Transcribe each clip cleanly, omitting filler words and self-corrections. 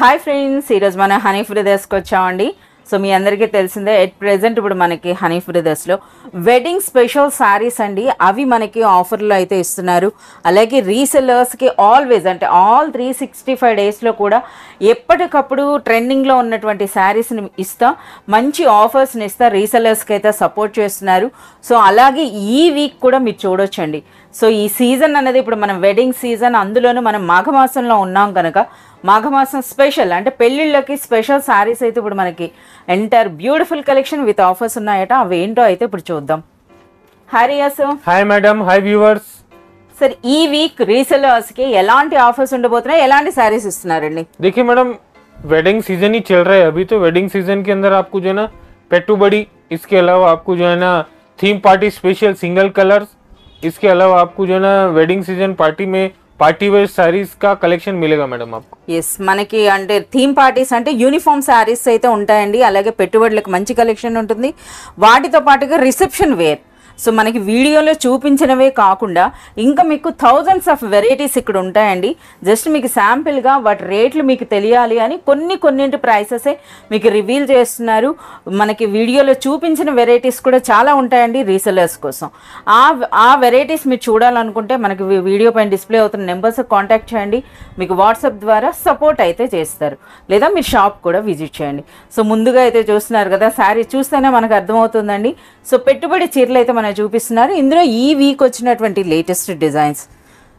Hi friends, ఈరోజు మన honey బ్రదర్స్కి వచ్చామండి. సో మీ అందరికీ తెలిసిందే, ఎట్ ప్రెజెంట్ ఇప్పుడు మనకి హనీ బ్రదర్స్లో వెడ్డింగ్ స్పెషల్ శారీస్ అండి, అవి మనకి ఆఫర్లో అయితే ఇస్తున్నారు. అలాగే రీసెల్లర్స్కి ఆల్వేస్ అంటే ఆల్ 365 డేస్లో కూడా ఎప్పటికప్పుడు ట్రెండింగ్లో ఉన్నటువంటి శారీస్ని ఇస్తా, మంచి ఆఫర్స్ని ఇస్తా, రీసెల్లర్స్కి అయితే సపోర్ట్ చేస్తున్నారు. సో అలాగే ఈ వీక్ కూడా మీరు చూడొచ్చండి. సో ఈ సీజన్ అనేది ఇప్పుడు మనం వెడ్డింగ్ సీజన్, అందులోనూ మనం మాఘమాసంలో ఉన్నాం కనుక మాఘమాసం స్పెషల్ అంటే పెళ్ళిళ్ళకి స్పెషల్ శారీస్ అయితే ఇప్పుడు మనకి entire beautiful collection with offers ఉన్నాయట. అవి ఏంటో అయితే ఇప్పుడు చూద్దాం. Hi Riyas. Hi madam, hi viewers. Sir ఈ వీక్ రీసెలర్స్ కి ఎలాంటి ఆఫర్స్ ఉండబోతున్నాయి, ఎలాంటి సారీస్ ఇస్తున్నారండి? देखिए मैडम, वेडिंग सीजन ही चल रहा है अभी, तो वेडिंग सीजन के अंदर आपको जो है ना पेट्टुबड़ी, इसके अलावा आपको जो है ना theme party special single colours, इसके अलावा आपको जो है ना वेडिंग सीजन पार्टी में पार्टी वेयर साड़ीज का कलेक्शन मिलेगा मैडम आपको. ఎస్, మనకి అంటే థీమ్ పార్టీస్ అంటే యూనిఫామ్ శారీస్ అయితే ఉంటాయండి. అలాగే పెట్టుబడులకు మంచి కలెక్షన్ ఉంటుంది. వాటితో పాటుగా రిసెప్షన్ వేర్, సో మనకి వీడియోలో చూపించినవే కాకుండా ఇంకా మీకు థౌజండ్స్ ఆఫ్ వెరైటీస్ ఇక్కడ ఉంటాయండి. జస్ట్ మీకు శాంపిల్గా వాటి రేట్లు మీకు తెలియాలి అని కొన్నింటి ప్రైసెసే మీకు రివీల్ చేస్తున్నారు. మనకి వీడియోలో చూపించిన వెరైటీస్ కూడా చాలా ఉంటాయండి రీసెలర్స్ కోసం. ఆ వెరైటీస్ మీరు చూడాలనుకుంటే మనకి వీడియో పైన డిస్ప్లే అవుతున్న నెంబర్స్ కాంటాక్ట్ చేయండి. మీకు వాట్సాప్ ద్వారా సపోర్ట్ అయితే చేస్తారు, లేదా మీరు షాప్ కూడా విజిట్ చేయండి. సో ముందుగా అయితే చూస్తున్నారు కదా, శారీ చూస్తేనే మనకు అర్థమవుతుందండి. సో పెట్టుబడి చీరలు అయితే మనం చూపిస్తున్నారు. ఇందులో ఈ వీక్ వచ్చినటువంటి లేటెస్ట్ డిజైన్స్.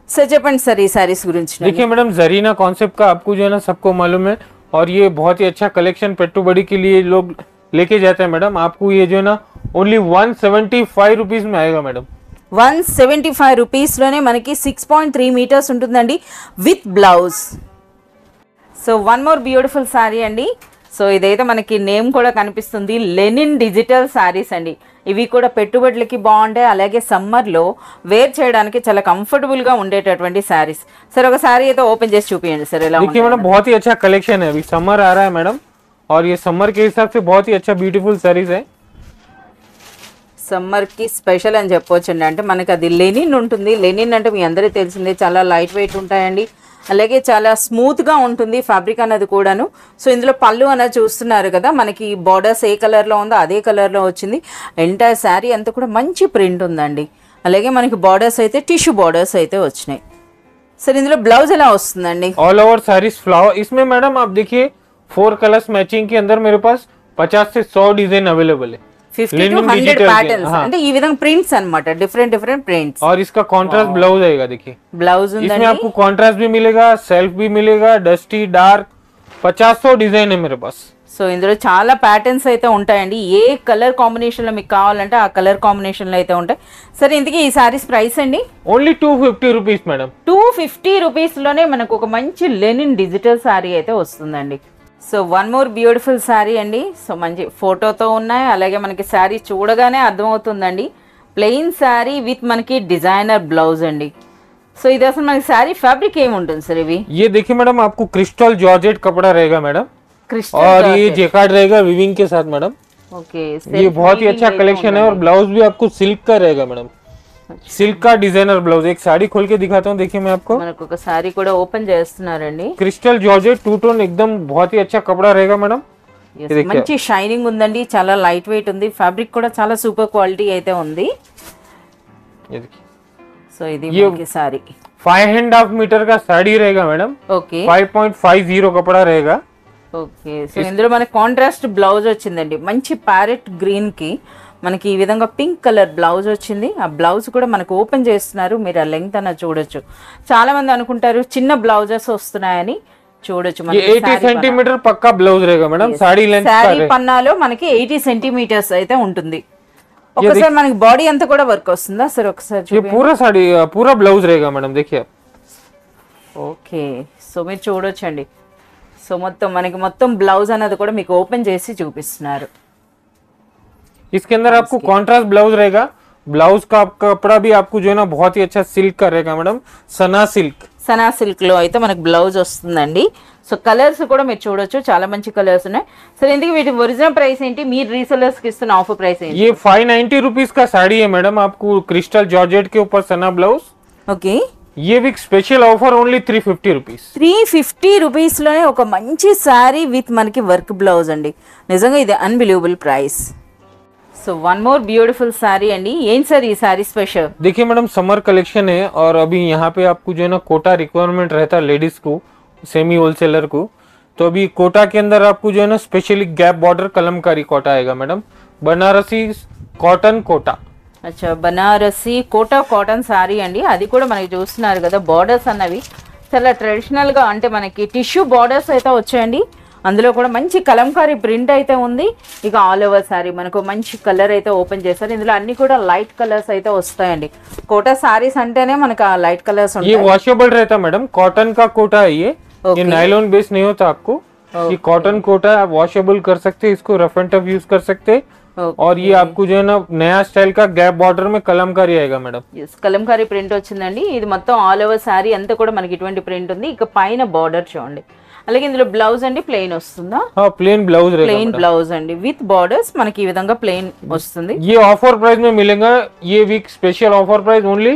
सर చెప్పండి సార్ ఈ సారీస్ గురించి. देखिए मैडम, जरीना कॉन्सेप्ट का आपको जो है ना सबको मालूम है, और ये बहुत ही अच्छा कलेक्शन पेट्टुबड़ी के लिए लोग लेके जाते हैं मैडम. आपको ये जो है ना ओनली 175 रुपीज में आएगा मैडम. 175 రూపీస్లోనే మనకి 6.3 మీటర్స్ ఉంటుందండి with blouse. So one more beautiful sari అండి. సో ఇదైతే మనకి నేమ్ కూడా కనిపిస్తుంది, లెనిన్ డిజిటల్ శారీస్ అండి. ఇవి కూడా పెట్టుబడులకి బాగుంటాయి, అలాగే సమ్మర్లో వేర్ చేయడానికి చాలా కంఫర్టబుల్గా ఉండేటటువంటి శారీస్. సరే ఒక శారీ అయితే ఓపెన్ చేసి చూపించండి సార్ ఎలా. देखिए मैडम, बहुत ही अच्छा कलेक्शन है, अभी समर आ रहा है मैडम, और ये समर के हिसाब से बहुत ही अच्छा ब्यूटीफुल साड़ीज है. సమ్మర్కి స్పెషల్ అని చెప్పొచ్చండి. అంటే మనకి అది లెనిన్ ఉంటుంది. లెనిన్ అంటే మీ అందరికీ తెలిసిందే, చాలా లైట్ వెయిట్ ఉంటాయండి. అలాగే చాలా స్మూత్గా ఉంటుంది ఫ్యాబ్రిక్ అనేది కూడాను. సో ఇందులో పళ్ళు అనేది చూస్తున్నారు కదా, మనకి బార్డర్స్ ఏ కలర్లో ఉందో అదే కలర్లో వచ్చింది. ఎంటైర్ శారీ అంతా కూడా మంచి ప్రింట్ ఉందండి. అలాగే మనకి బార్డర్స్ అయితే టిష్యూ బార్డర్స్ అయితే వచ్చినాయి. సరే ఇందులో బ్లౌజ్ ఎలా వస్తుందండి? ऑल ओवर साड़ीज फ्लावर, इसमें मैडम आप देखिए 4 कलर्स मैचिंग के अंदर मेरे पास 50 से 100 डिजाइन अवेलेबल है. 50 to 100 ప్యాటర్న్స్ అంటే ఈ విధంగా ప్రింట్స్ అన్నమాట, డిఫరెంట్ ప్రింట్స్. और इसका कॉन्ट्रास्ट ब्लाउज आएगा. देखिए బ్లౌజ్ इसमें ఉందండి. आपको कॉन्ट्रास्ट भी मिलेगा, सेल्फ भी मिलेगा, डस्टी डार्क 50-100 डिजाइन है मेरे पास. సో ఇందులో చాలా ప్యాటర్న్స్ అయితే ఉంటాయండి. ఏ కలర్ కాంబినేషన్లో మీకు కావాలంటే ఆ కలర్ కాంబినేషన్లో అయితే ఉంటాయి. సరే ఇంతకీ ఈ సారీస్ ప్రైస్ అండి? Only 250 rupees madam. 250 రూపీస్లోనే మనకు ఒక మంచి లెనిన్ డిజిటల్ శారీ అయితే వస్తుందండి. So one more beautiful sari అండి. సో మంచి ఫోటోతో ఉన్నాయి, అలాగే మనకి శారీ చూడగానే అర్థమవుతుందండి. ప్లెయిన్ శారీ విత్ మనకి డిజైనర్ బ్లౌజ్ అండి. సో ఇది అసలు మనకి శారీ ఫ్యాబ్రిక్ ఏముంటుంది సార్ ఇవి? ये देखिए मैडम, आपको क्रिस्टल जॉर्जेट कपड़ा रहेगा मैडम, और ये जेकार्ड रहेगा विविंग के साथ मैडम. ओके, ये बहुत ही अच्छा कलेक्शन है, और ब्लाउज भी आपको सिल्क का रहेगा मैडम. सिल्क का डिजाइनर ब्लाउज. एक साड़ी खोल के दिखाता हूँ, देखिए मैं आपको. మనకు ఒక శారీ కూడా ఓపెన్ చేస్తున్నారండి. क्रिस्टल जॉर्जेट 2 टोन एकदम बहुत ही अच्छा कपड़ा रहेगा मैडम. మంచి షైనింగ్ ఉందండి, చాలా లైట్ వెయిట్ ఉంది. ఫ్యాబ్రిక్ కూడా చాలా సూపర్ క్వాలిటీ అయితే ఉంది. ये देखिए, సో ఇది మనకి శారీ 5.5 मीटर का साड़ी रहेगा मैडम. ఓకే 5.50 कपड़ा रहेगा. ఓకే. సో ఇందులో మనకి కాంట్రాస్ట్ బ్లౌజ్ వచ్చిందండి. మంచి ప్యారెట్ గ్రీన్ కి మనకి ఈ విధంగా పింక్ కలర్ బ్లౌజ్ వచ్చింది. ఆ బ్లౌజ్ కూడా మనకు ఓపెన్ చేస్తున్నారు, మీరు ఆ లెంగ్త్ అన్న చూడొచ్చు. చాలా మంది అనుకుంటారు చిన్న బ్లౌజెస్ వస్తున్నాయని. చూడొచ్చు ये 80 सेंटीमीटर पक्का ब्लाउज रहेगा मैडम. साड़ी लेंथ శారీ పన్నాలో మనకి 80 సెంటీమీటర్స్ అయితే ఉంటుంది. ఒకసారి మనకి బాడీ అంతా కూడా వర్క్ వస్తుందా సార్? ఒకసారి ये पूरा साड़ी पूरा ब्लाउज रहेगा मैडम. देखिए ఓకే. సో మీరు చూడొచ్చండి. సో మొత్తం బ్లౌజ్ అన్నది కూడా మీకు ఓపెన్ చేసి చూపిస్తున్నారు. इसके अंदर आपको कॉन्ट्रास्ट ब्लाउज रहेगा. ब्लाउज का कपड़ा भी आपको जो है ना बहुत ही अच्छा सिल्क का रहेगा मैडम, सना सिल्क. సనా సిల్క్ లో అయితే మనకు బ్లౌజ్ వస్తుందండి. సో కలర్స్ కూడా మీరు చూడొచ్చు, చాలా మంచి కలర్స్ ఉన్నాయి. సరే ఇందుకు వీటి ఒరిజినల్ ప్రైస్ ఏంటి, మీరు రీసెలర్స్ కి ఇస్తున్న ఆఫర్ ప్రైస్ ఏంటి? ये 590 रुपीज का साड़ी है मैडम. आपको क्रिस्टल जॉर्जेट के ऊपर सना ब्लाउज. ఓకే. ये week special offer only 350 rupees. 350 రూపీస్లోనే ఒక మంచి శారీ విత్ మనకి వర్క్ బ్లౌజ్ అండి. నిజంగా ఇది unbelievable price. So one more beautiful sari అండి. ఏం సార్ ఈ శారీ స్పెషల్? देखिए मैडम समर कलेक्शन है और अभी यहाँ पे आपको जो है ना कोटा रिक्वायरमेंट रहता है लेडीज को, सेमी होलसेलर को. तो अभी कोटा के अंदर आपको जो है ना specially gap border Kalamkari Kota आएगा मैडम. बनारसी कॉटन कोटा. అచ్చా బనారసి కోటా కాటన్ శారీ అండి. అది కూడా మనకి చూస్తున్నారు కదా, బార్డర్స్ అన్నవి చాలా ట్రెడిషనల్గా అంటే మనకి టిష్యూ బార్డర్స్ అయితే వచ్చాయండి. అందులో కూడా మంచి కలంకారీ ప్రింట్ అయితే ఉంది. ఇక ఆల్ ఓవర్ శారీ మనకు మంచి కలర్ అయితే ఓపెన్ చేశారు. ఇందులో అన్ని కూడా లైట్ కలర్స్ అయితే వస్తాయండి. కోటా శారీస్ అంటేనే మనకు ఆ లైట్ కలర్స్ ఉంటాయి. ये वॉशेबल रहता है मैडम, कॉटन का कोटा है ये नायलॉन बेस नहीं होता आपको. ये कॉटन कोटा आप वॉशेबल कर सकते हैं, इसको रफ एंड टफ यूज कर सकते हैं. और ये आपको जो है ना नया स्टाइल का गैप बॉर्डर में कलमकारी आएगा मैडम. ఎస్ కలంకారీ ప్రింట్ వచ్చిందండి. ఇది మొత్తం ఆల్ ఓవర్ శారీ అంతా కూడా మనకి ఇటువంటి ప్రింట్ ఉంది. ఇక పైన బార్డర్ చూడండి. అలాగే ఇందులో బ్లౌజ్ అండి ప్లెయిన్ వస్తుందా? प्लेन ब्लाउज रहेगा. ప్లెయిన్ బ్లౌజ్ అండి విత్ బార్డర్స్ మనకి ఈ విధంగా ప్లెయిన్ వస్తుంది. ये ऑफर प्राइस में मिलेगा. ये week special offer price only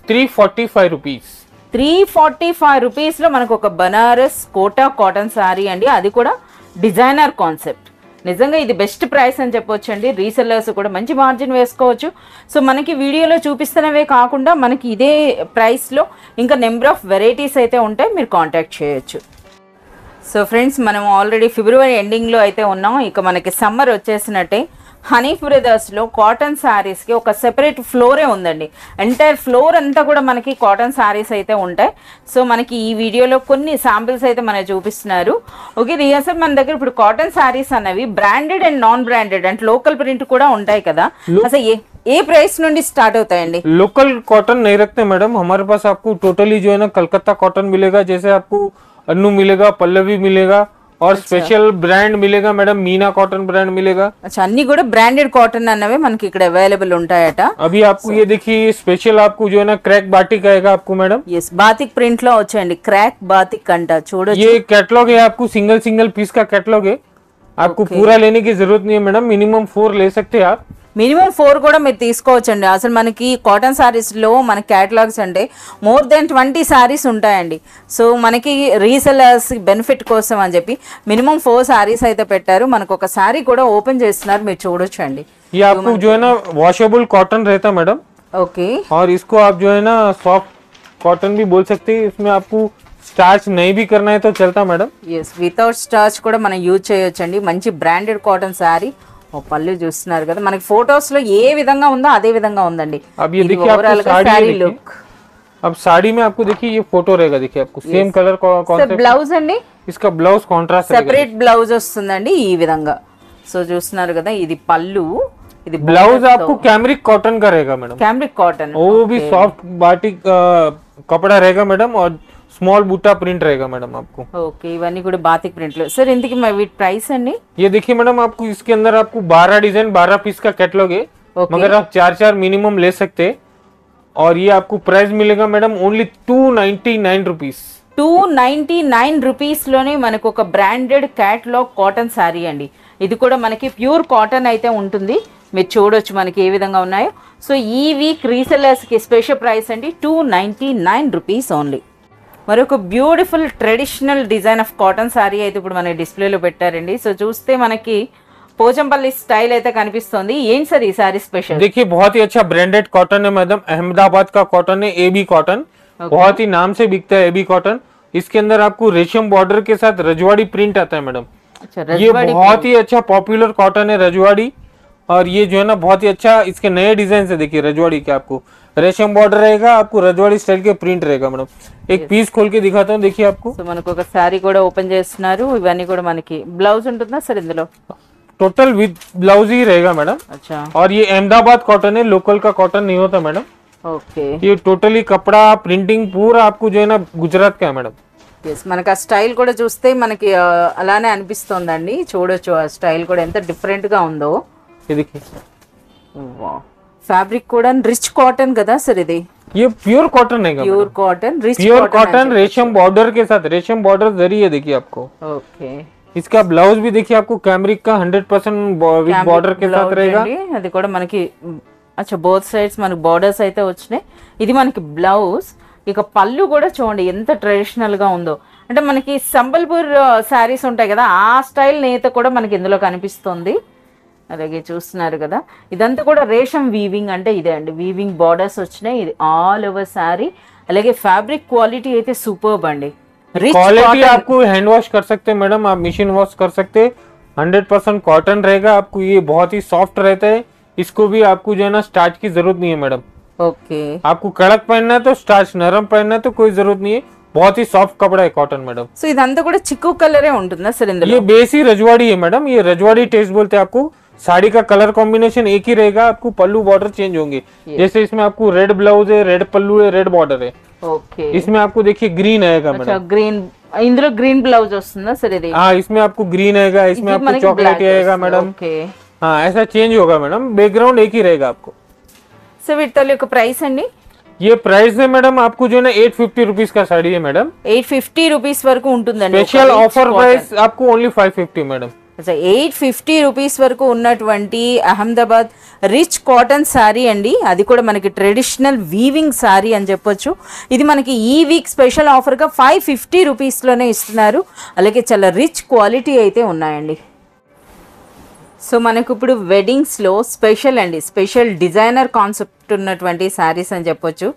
345 rupees. 345 రూపీస్లో మనకు ఒక బనారస్ కోటా కాటన్ శారీ అండి. అది కూడా డిజైనర్ కాన్సెప్ట్. నిజంగా ఇది బెస్ట్ ప్రైస్ అని చెప్పొచ్చు అండి. రీసెల్లర్స్ కూడా మంచి మార్జిన్ వేసుకోవచ్చు. సో మనకి వీడియోలో చూపిస్తున్నవే కాకుండా మనకి ఇదే ప్రైస్లో ఇంకా నెంబర్ ఆఫ్ వెరైటీస్ అయితే ఉంటాయి, మీరు కాంటాక్ట్ చేయొచ్చు. సో ఫ్రెండ్స్ మనం ఆల్రెడీ ఫిబ్రవరి ఎండింగ్లో అయితే ఉన్నాం. ఇక మనకి సమ్మర్ వచ్చేసినట్టే. హనీఫ్ బ్రదర్స్లో కాటన్ శారీస్కి ఒక సెపరేట్ ఫ్లోరే ఉందండి. ఎంటైర్ ఫ్లోర్ అంతా కూడా మనకి కాటన్ శారీస్ అయితే ఉంటాయి. సో మనకి ఈ వీడియోలో కొన్ని శాంపిల్స్ అయితే మనకి చూపిస్తున్నారు. ఓకే రియాసర్ మన దగ్గర ఇప్పుడు కాటన్ శారీస్ అనేవి బ్రాండెడ్ అండ్ నాన్ బ్రాండెడ్ అంటే లోకల్ ప్రింట్ కూడా ఉంటాయి కదా. అసలు ఏ ప్రైస్ నుండి స్టార్ట్ అవుతాయండి? लोकल कॉटन नहीं रखते मैडम. हमारे पास आपको टोटली जो है ना कलकत्ता कॉटन मिलेगा. जैसे आपको अन्नू मिलेगा, पल्लवी मिलेगा और स्पेशल ब्रांड मिलेगा मैडम. मीना कॉटन ब्रांड मिलेगा. अच्छा అన్ని కూడా బ్రాండెడ్ కాటన్ అన్నవే మనకి ఇక్కడ అవైలబుల్ ఉంటాయట. अभी आपको ये देखिए स्पेशल आपको जो है ना क्रैक बाटिक आएगा आपको मैडम. ఎస్ బాతిక్ ప్రింట్ లో వచ్చేయండి. క్రాక్ బాతిక్ అంట చూడొచ్చు. ये कैटलॉग है आपको, सिंगल सिंगल पीस का कैटलॉग है. आपको पूरा लेने की जरूरत नहीं है मैडम. मिनिमम 4 ले सकते हैं आप. మినిమం 4 కూడా మీరు తీసుకోవచ్చండి. అసలు మనకి కాటన్ శారీస్లో మన క్యాటలాగ్స్ అంటే మోర్ దెన్ 20 శారీస్ ఉంటాయండి. సో మనకి రీసెలర్స్ బెనిఫిట్ కోసం అని చెప్పి మినిమం 4 శారీస్ అయితే పెట్టారు. మనకు ఒక శారీ కూడా ఓపెన్ చేస్తున్నారు, మీరు చూడొచ్చు అండి. ये आपको जो है ना वॉशेबल कॉटन रहता है मैडम. ఓకే और इसको आप जो है ना सॉफ्ट कॉटन भी बोल सकते हैं. इसमें आपको स्टार्च नहीं भी करना है तो चलता मैडम. ఎస్ వితౌట్ స్టార్చ్ కూడా మనం యూజ్ చేయొచ్చండి. మంచి బ్రాండెడ్ కాటన్ శారీ. ఓ పళ్ళు చూస్తున్నారు కదా, మనకి ఫొటోస్ లో ఏ విధంగా ఉందో అదే విధంగా ఉందండి. अब ये देखिए आपको साड़ी लुक. अब साड़ी में आपको देखिए ये फोटो रहेगा. देखिए आपको सेम कलर कॉन्सेप्ट. బ్లౌజ్ అండి इसका ब्लाउज कॉन्ट्रास्ट సెపరేట్ బ్లౌజ్ వస్తుందండి ఈ విధంగా. సో చూస్తున్నారు కదా ఇది పళ్ళు, ఇది ब्लाउज आपको कैमरिक कॉटन का रहेगा मैडम. कैमरिक कॉटन वो भी सॉफ्ट बाटिक कपड़ा रहेगा मैडम और स्मॉल बूटा प्रिंट रहेगा मैडम आपको. ఓకే ఇవన్నీ కూడా బాతిక్ ప్రింట్ లో. సార్ ఇంతకి వీటి ప్రైస్ అండి? ये देखिए मैडम आपको इसके अंदर आपको 12 डिजाइन 12 पीस का कैटलॉग है. मगर आप 4 मिनिमम ले सकते हैं. और ये आपको प्राइस मिलेगा मैडम ओनली 299 रुपीस. 299 రూపీస్లోనే మనకు ఒక బ్రాండెడ్ క్యాటలాగ్ కాటన్ శారీ అండి. ఇది కూడా మనకి ప్యూర్ కాటన్ అయితే ఉంటుంది. మీరు చూడొచ్చు మనకి ఏ విధంగా ఉన్నాయో. సో ఈ వీక్ రీసెలర్స్కి స్పెషల్ ప్రైస్ అండి 299 రూపీస్ ఓన్లీ. మరొక beautiful traditional design of cotton sari అయితే ఇప్పుడు మన డిస్ప్లేలో పెట్టారండి. సో చూస్తే మనకి పోచంపల్లి స్టైల్ అయితే కనిపిస్తుంది. ఏం సార్ ఈ శారీ స్పెషల్? देखिए बहुत ही अच्छा ब्रांडेड कॉटन है मैडम. अहमदाबाद का कॉटन है, एबी कॉटन. बहुत ही नाम से बिकता है एबी कॉटन. इसके अंदर आपको रेशम बॉर्डर के साथ रजवाड़ी प्रिंट आता है मैडम. ये बहुत ही अच्छा पॉपुलर कॉटन है रजवाड़ी. और ये जो है ना बहुत ही अच्छा इसके नए डिजाइन से देखिए रजवाड़ी के आपको रेशम बॉर्डर रहेगा. आपको रजवाड़ी स्टाइल के प्रिंट रहेगा मैडम. एक पीस खोल के दिखाता हूँ देखिए आपको. సో మనకు ఒక శారీ కూడా ఓపెన్ చేస్తున్నారు. ఇవన్నీ కూడా మనకి బ్లౌజ్ ఉంటుందా సార్ ఇందులో? टोटल विद ब्लाउज ही रहेगा मैडम. अच्छा और ये अहमदाबाद कॉटन है, लोकल का कॉटन नहीं होता मैडम. ఓకే ये टोटली कपड़ा प्रिंटिंग पूरा आपको जो है ना गुजरात का है मैडम. ఎస్ మనకి ఆ స్టైల్ కూడా చూస్తే మనకి అలానే అనిపిస్తోందండి. చూడొచ్చు ఆ స్టైల్ కూడా ఎంత డిఫరెంట్ గా ఉందో. ये देखिए ఫ్యాబ్రిక్ కూడా రిచ్ కాటన్ కదా సార్ ఇది? ये प्योर कॉटन है. Pure cotton rich pure cotton रेशम बॉर्डर के साथ. रेशम बॉर्डर जरी है देखिए आपको. ఓకే इसका ब्लाउज भी देखिए आपको कैमरिक का 100% विद बॉर्डर के साथ रहेगा. అది కూడా మనకి అచ్చా బోత్ సైడ్స్ మనకి బోర్డర్స్ అయితే వచ్చినాయి. ఇది మనకి బ్లౌజ్. ఇక పళ్ళు కూడా చూడండి ఎంత ట్రెడిషనల్గా ఉందో. అంటే మనకి సంబల్పూర్ శారీస్ ఉంటాయి కదా, ఆ స్టైల్ నేత కూడా మనకి ఇందులో కనిపిస్తుంది. అలాగే చూస్తున్నారు కదా, ఇదంతా కూడా రేషం వీవింగ్, అంటే ఇదే అండి వీవింగ్ బార్డర్స్ వచ్చినాయి. ఇది ఆల్ ఓవర్ శారీ. అలాగే ఫ్యాబ్రిక్ క్వాలిటీ అయితే సూపర్బ్ అండి. क्वालिटी आपको हैंड वॉश कर सकते हैं मैडम, आप मशीन वॉश कर सकते हैं. 100% कॉटन रहेगा. आपको ये बहुत ही सॉफ्ट रहता है. इसको भी आपको जो है ना स्टार्च की जरूरत नहीं है मैडम. ओके, आपको कड़क पहनना है तो स्टार्च, नरम पहनना है तो कोई जरूरत नहीं है. बहुत ही सॉफ्ट कपड़ा है कॉटन मैडम. సో ఇదంతా కూడా చిక్కు కలరే ఉంటుందా సార్ ఇందులో? ये बेस ही रजवाड़ी है मैडम. ये रजवाड़ी टेस्ट बोलते हैं. आपको साड़ी का कलर कॉम्बिनेशन एक ही रहेगा. आपको पल्लू बॉर्डर चेंज होंगे. जैसे इसमें आपको रेड ब्लाउज है, रेड पल्लू है, रेड बॉर्डर है. ఓకే, इसमें आपको देखिए ग्रीन आएगा अच्छा मैडम. గ్రీన్, ఇందులో గ్రీన్ బ్లౌజ్ వస్తుందా సార్ ఇది? हाँ, इसमें आपको ग्रीन आएगा, इसमें आपको चॉकलेट आएगा मैडम. ఓకే, हाँ, ऐसा चेंज होगा मैडम. बैकग्राउंड एक ही रहेगा आपको. సో వీటి యొక్క ప్రైస్ అండి? ये प्राइस है मैडम आपको जो है ना 850 रुपीज का साड़ी है मैडम. 850 రూపీస్ వరకు ఉంటుందండి. स्पेशल ऑफर प्राइस आपको ओनली 550 मैडम. 850 రూపీస్ వరకు ఉన్నటువంటి అహ్మదాబాద్ రిచ్ కాటన్ శారీ అండి. అది కూడా మనకి ట్రెడిషనల్ వీవింగ్ శారీ అని చెప్పొచ్చు. ఇది మనకి ఈ వీక్ స్పెషల్ ఆఫర్గా 550 రూపీస్లోనే ఇస్తున్నారు. అలాగే చాలా రిచ్ క్వాలిటీ అయితే ఉన్నాయండి. సో మనకు ఇప్పుడు వెడ్డింగ్స్లో స్పెషల్ అండి, స్పెషల్ డిజైనర్ కాన్సెప్ట్ ఉన్నటువంటి శారీస్ అని చెప్పొచ్చు.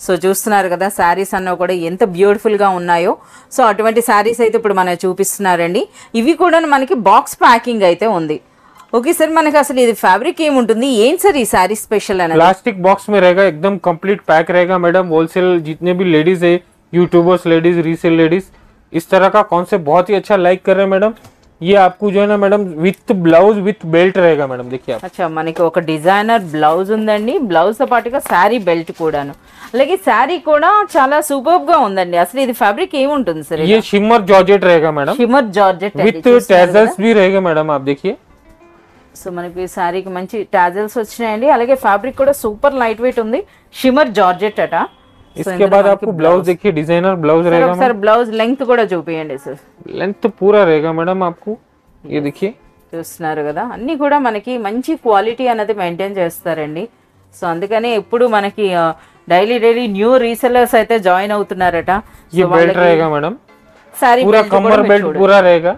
సో చూస్తున్నారు కదా శారీస్ అన్న కూడా ఎంత బ్యూటిఫుల్గా ఉన్నాయో. సో అటువంటి శారీస్ అయితే ఇప్పుడు మనకు చూపిస్తున్నారండి. ఇవి కూడా మనకి బాక్స్ ప్యాకింగ్ అయితే ఉంది. ఓకే సార్, మనకి అసలు ఇది ఫ్యాబ్రిక్ ఏముంటుంది, ఏం సార్ ఈ శారీ స్పెషల్ అనేది? प्लास्टिक बॉक्स में रहेगा, एकदम कंप्लीट पैक रहेगा मैडम. होलसेल जितने भी लेडीज है, यूट्यूबर्स लेडीज, रीसेल लेडीज, इस तरह का कॉन्सेप्ट बहुत ही अच्छा लाइक कर रहे हैं मैडम. ये आपको जो है ना madam with blouse with belt रहेगा मैडम. देखिए आप, అచ్చా మనకి ఒక డిజైనర్ బ్లౌజ్ ఉందండి, బ్లౌజ్ తో పాటుగా శారీ బెల్ట్ కూడాను. అలాగే శారీ కూడా చాలా సూపర్బ్ గా ఉందండి. అసలు ఇది ఫ్యాబ్రిక్ ఏముంటుంది సార్? ये शिमर जॉर्जेट रहेगा madam, shimmer georgette with tassels भी रहेगा मैडम. आप देखिए, సో మనకి శారీకి మంచి టాజల్స్ వచ్చినాయండి. అలాగే ఫ్యాబ్రిక్ కూడా సూపర్ లైట్ వెయిట్ ఉంది, షిమ్మర్ జార్జెట్ అట. इसके बाद आपको ब्लाउज देखिए, डिजाइनर ब्लाउज रहेगा. సార్ బ్లౌజ్ లెంగ్త్ కూడా చూపియండి సార్. लेंथ पूरा रहेगा मैडम आपको. ये देखिए, చూస్తున్నారు కదా, అన్ని కూడా మనకి మంచి క్వాలిటీ అనేది మెయింటైన్ చేస్తారండి. సో అందుకని ఎప్పుడు మనకి డైలీ న్యూ రీసెలర్స్ అయితే జాయిన్ అవుతున్నారట. ये बेल्ट रहेगा मैडम, శారీ पूरा कमर बेल्ट पूरा रहेगा.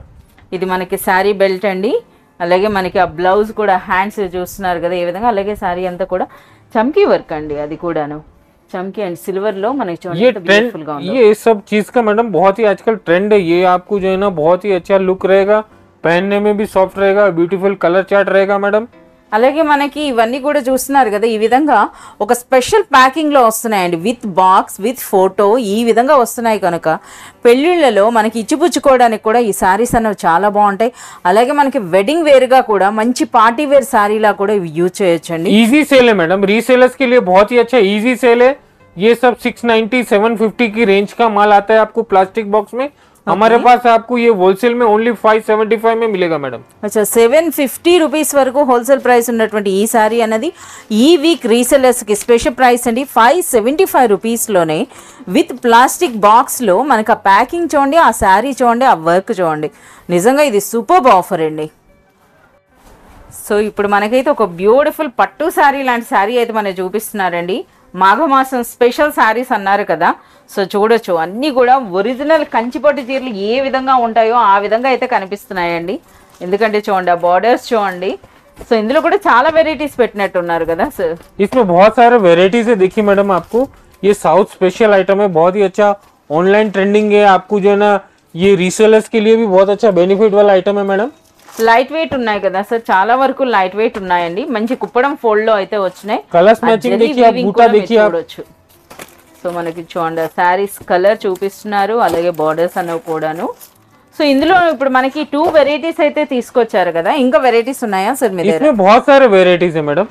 ఇది మనకి శారీ బెల్ట్ అండి. అలాగే మనకి ఆ బ్లౌజ్ కూడా హ్యాండ్స్ చూస్తున్నారు కదా ఏ విధంగా. అలాగే శారీ అంతా కూడా చమ్కీ వర్క్ అండి, అది కూడాను चमकी एंड सिल्वर लो మనకి చూడండి ये ट्रेंड, ये सब चीज का मैडम बहुत ही आजकल ट्रेंड है. ये आपको जो है ना बहुत ही अच्छा लुक रहेगा, पहनने में भी सॉफ्ट रहेगा, ब्यूटीफुल कलर चार्ट रहेगा मैडम. అలాగే మనకి ఇవన్నీ కూడా చూస్తున్నారు కదా ఈ విధంగా ఒక స్పెషల్ ప్యాకింగ్ లో వస్తున్నాయండి, విత్ బాక్స్ విత్ ఫోటో ఈ విధంగా వస్తున్నాయి. కనుక పెళ్లిళ్లలో మనకి ఇచ్చిపుచ్చుకోవడానికి కూడా ఈ శారీస్ అనేవి చాలా బాగుంటాయి. అలాగే మనకి వెడ్డింగ్ వేర్ గా కూడా మంచి పార్టీ వేర్ శారీలా కూడా ఇవి యూజ్ చేయొచ్చండి. इजी सेल है मैडम, रीसेलर्स के लिए बहुत ही अच्छा इजी सेल है. ये सब 690 750 की रेंज का माल आता है आपको प्लास्टिक बॉक्स में. हमारे पास आपको ये होलसेल में ओनली 575 में मिलेगा मैडम. अच्छा 750 రూపీస్ వరకు హోల్సేల్ ప్రైస్ ఉన్నటువంటి ఈ సారీ అనేది ఈ వీక్ రీసెలర్స్ కి స్పెషల్ ప్రైస్ అండి. 575 రూపీస్ లోనే విత్ ప్లాస్టిక్ బాక్స్ లో మనకి ఆ ప్యాకింగ్ చూడండి, ఆ సారీ చూడండి, ఆ వర్క్ చూడండి. నిజంగా ఇది సూపర్ ఆఫర్ అండి. సో ఇప్పుడు మనకైతే ఒక బ్యూటిఫుల్ పట్టు శారీ లాంటి శారీ అయితే మనకి చూపిస్తున్నారండి. మాఘమాసం స్పెషల్ శారీస్ అన్నారు కదా, సో చూడొచ్చు అన్నీ కూడా ఒరిజినల్ కంచిపట్టు చీరలు ఏ విధంగా ఉంటాయో ఆ విధంగా అయితే కనిపిస్తున్నాయండి. ఎందుకంటే చూడండి ఆ బార్డర్స్ చూడండి. సో ఇందులో కూడా చాలా వెరైటీస్ పెట్టినట్టు ఉన్నారు కదా సార్. इसमें बहुत सारे वेराइटीज है. देखिए मैडम आपको ये साउथ स्पेशल आइटम है, बहुत ही अच्छा ऑनलाइन ट्रेंडिंग है. आपको जो है ना ये रीसेलर्स के लिए भी बहुत अच्छा बेनिफिट वाला आइटम है मैडम. లైట్ వెయిట్ ఉన్నాయి కదా సార్, చాలా వరకు లైట్ వెయిట్ ఉన్నాయండి. మంచి కుప్పడం ఫోల్డ్ లో అయితే వచ్చినాయి. కలర్స్ మ్యాచింగ్ देखिए आप, बूटा देखिए आप. సో మనకి చూడండి శారీస్ కలర్ చూపిస్తున్నారు, అలాగే బార్డర్స్ అనేవి కూడాను. సో ఇందులో ఇప్పుడు మనకి 2 వెరైటీస్ అయితే తీసుకొచ్చారు కదా, ఇంకా వెరైటీస్ ఉన్నాయా సార్ మీ దగ్గర? इसमें बहुत सारे वेराइटीज है मैडम.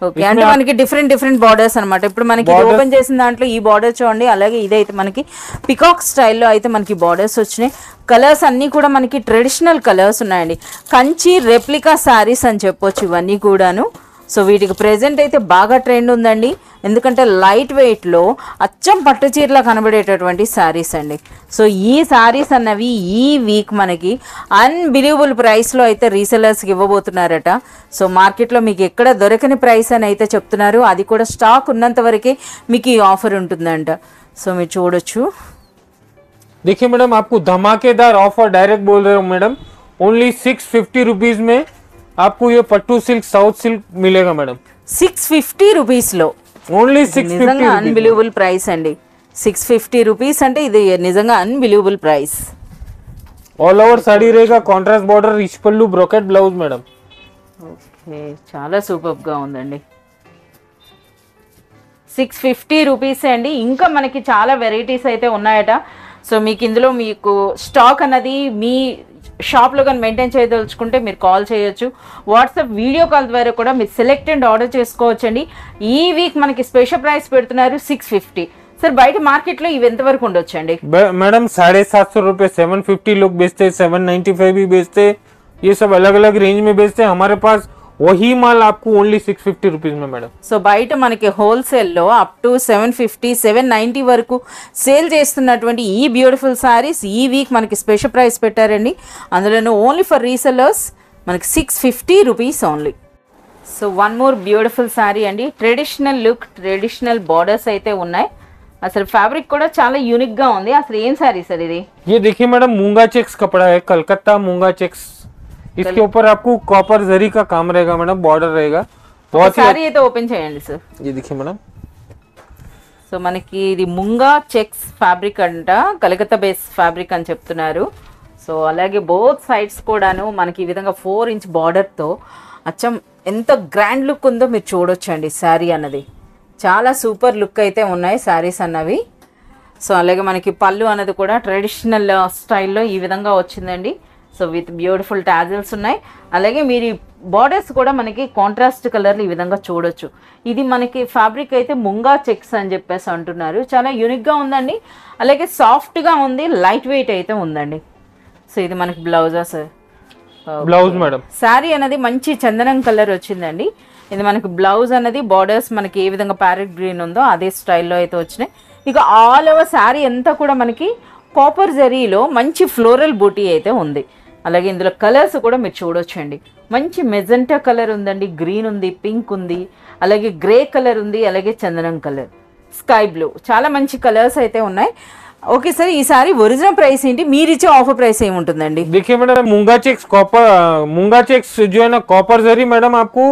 ఓకే, అంటే మనకి డిఫరెంట్ బార్డర్స్ అన్నమాట. ఇప్పుడు మనకి ఓపెన్ చేసిన దాంట్లో ఈ బార్డర్ చూడండి, అలాగే ఇదైతే మనకి పికాక్ స్టైల్లో అయితే మనకి బార్డర్స్ వచ్చినాయి. కలర్స్ అన్నీ కూడా మనకి ట్రెడిషనల్ కలర్స్ ఉన్నాయండి. కంచి రెప్లికా శారీస్ అని చెప్పొచ్చు ఇవన్నీ కూడాను. సో వీటికి ప్రెజెంట్ అయితే బాగా ట్రెండ్ ఉందండి, ఎందుకంటే లైట్ వెయిట్లో అచ్చం పట్టు చీరలా కనబడేటటువంటి శారీస్ అండి. సో ఈ శారీస్ అన్నవి ఈ వీక్ మనకి అన్బిలీవబుల్ ప్రైస్లో అయితే రీసెలర్స్కి ఇవ్వబోతున్నారట. సో మార్కెట్లో మీకు ఎక్కడ దొరకని ప్రైస్ అని అయితే చెప్తున్నారు, అది కూడా స్టాక్ ఉన్నంత వరకే మీకు ఈ ఆఫర్ ఉంటుందంట. సో మీరు చూడొచ్చు. देखिए मैडम, आपको धमाकेदार ऑफर डायरेक्ट बोल रहे हो मैडम, ओनली 650 रुपीज में आपको ये पट्टू सिल्क साउथ सिल्क मिलेगा मैडम. 650 రూపీస్లో ఓన్లీ నిజంగా అన్బిలీవబుల్ ప్రైస్ అండి. 650 రూపీస్ అంటే ఇది నిజంగా unbelievable price. All over saree रहेगा, కాంట్రాస్ట్ బార్డర్, రిచ్ పల్లు, బ్రోకెట్ బ్లౌజ్ మేడం. ఓకే, చాలా సూపర్గా ఉందండి. 650 రూపీస్ అండి. ఇంకా మనకి చాలా వెరైటీస్ అయితే ఉన్నాయట. సో మీకు ఇందులో మీకు స్టాక్ అన్నది మీ షాప్లో కానీ మెయింటైన్ చేయదలుచుకుంటే మీరు కాల్ చేయొచ్చు. వాట్సాప్ వీడియో కాల్ ద్వారా కూడా మీరు సెలెక్ట్ అండ్ ఆర్డర్ చేసుకోవచ్చండి. ఈ వీక్ మనకి స్పెషల్ ప్రైస్ పెడుతున్నారు 650. సార్ బయట మార్కెట్లో ఇవి ఎంతవరకు ఉండొచ్చండి? मैडम 750 रुपये, 750 लोग बेचते, 795 भी बेचते, ये सब अलग अलग रेंज में बेचते हैं. हमारे पास वही माल आपको ओनली 650 रुपीज में मैडम. సో బయట మనకి హోల్సేల్లో అప్ టు 750, 790 వరకు సేల్ చేస్తున్నటువంటి ఈ బ్యూటిఫుల్ శారీస్ ఈ వీక్ మనకి స్పెషల్ ప్రైస్ పెట్టారండి. అందులోనూ ఓన్లీ ఫర్ రీసెల్లర్స్ మనకి 650 rupees only. So one more beautiful sari అండి. ట్రెడిషనల్ లుక్, ట్రెడిషనల్ బార్డర్స్ అయితే ఉన్నాయి. అసలు ఫ్యాబ్రిక్ కూడా చాలా యూనిక్ గా ఉంది. అసలు ఏం శారీ సార్ ఇది? ये देखिए मैडम, मूंगा चेक्स कपड़ा है, कलकत्ता मूंगा चेक्स. इसके ऊपर आपको कॉपर जरी का काम रहेगा मैडम, बॉर्डर रहेगा. बहुत ही శారీ అయితే ఓపెన్ చేయండి సార్. ये देखिए मैडम, సో మనకి ఇది ముంగా చెక్స్ ఫ్యాబ్రిక్ అంట, కలకత్తా బేస్ ఫ్యాబ్రిక్ అని చెప్తున్నారు. సో అలాగే బోత్ సైడ్స్ కూడాను మనకి ఈ విధంగా 4 ఇంచ్ బార్డర్తో అచ్చం ఎంత గ్రాండ్ లుక్ ఉందో మీరు చూడొచ్చండి. శారీ అన్నది చాలా సూపర్ లుక్ అయితే ఉన్నాయి శారీస్ అన్నవి. సో అలాగే మనకి పళ్ళు అన్నది కూడా ట్రెడిషనల్ స్టైల్లో ఈ విధంగా వచ్చిందండి. సో విత్ బ్యూటిఫుల్ టాజిల్స్ ఉన్నాయి. అలాగే మీరు బార్డర్స్ కూడా మనకి కాంట్రాస్ట్ కలర్లు ఈ విధంగా చూడొచ్చు. ఇది మనకి ఫ్యాబ్రిక్ అయితే ముంగా చెక్స్ అని చెప్పేసి అంటున్నారు. చాలా యూనిక్గా ఉందండి. అలాగే సాఫ్ట్గా ఉంది, లైట్ వెయిట్ అయితే ఉందండి. సో ఇది మనకి బ్లౌజా సార్? Blouse madam. శారీ అనేది మంచి చందనం కలర్ వచ్చిందండి. ఇది మనకి బ్లౌజ్ అనేది బార్డర్స్ మనకి ఏ విధంగా ప్యారెట్ గ్రీన్ ఉందో అదే స్టైల్లో అయితే వచ్చినాయి. ఇక ఆల్ ఓవర్ శారీ అంతా కూడా మనకి కాపర్ జరీలో మంచి ఫ్లోరల్ బూటీ అయితే ఉంది. అలాగే ఇందులో కలర్స్ కూడా మీరు చూడొచ్చండి. మంచి మెజెంటా కలర్ ఉందండి, గ్రీన్ ఉంది, పింక్ ఉంది, అలాగే గ్రే కలర్ ఉంది, అలాగే చందనం కలర్, స్కై బ్లూ, చాలా మంచి కలర్స్ అయితే ఉన్నాయి. ఓకే సార్, ఈసారి ఒరిజినల్ ప్రైస్ ఏంటి, మీరు ఇచ్చే ఆఫర్ ప్రైస్ ఏముంటుందండి? देखिए मैडम, मूंगा चेक्स कॉपर, मूंगा चेक्स जो है ना कॉपर जरी मैडम, आपको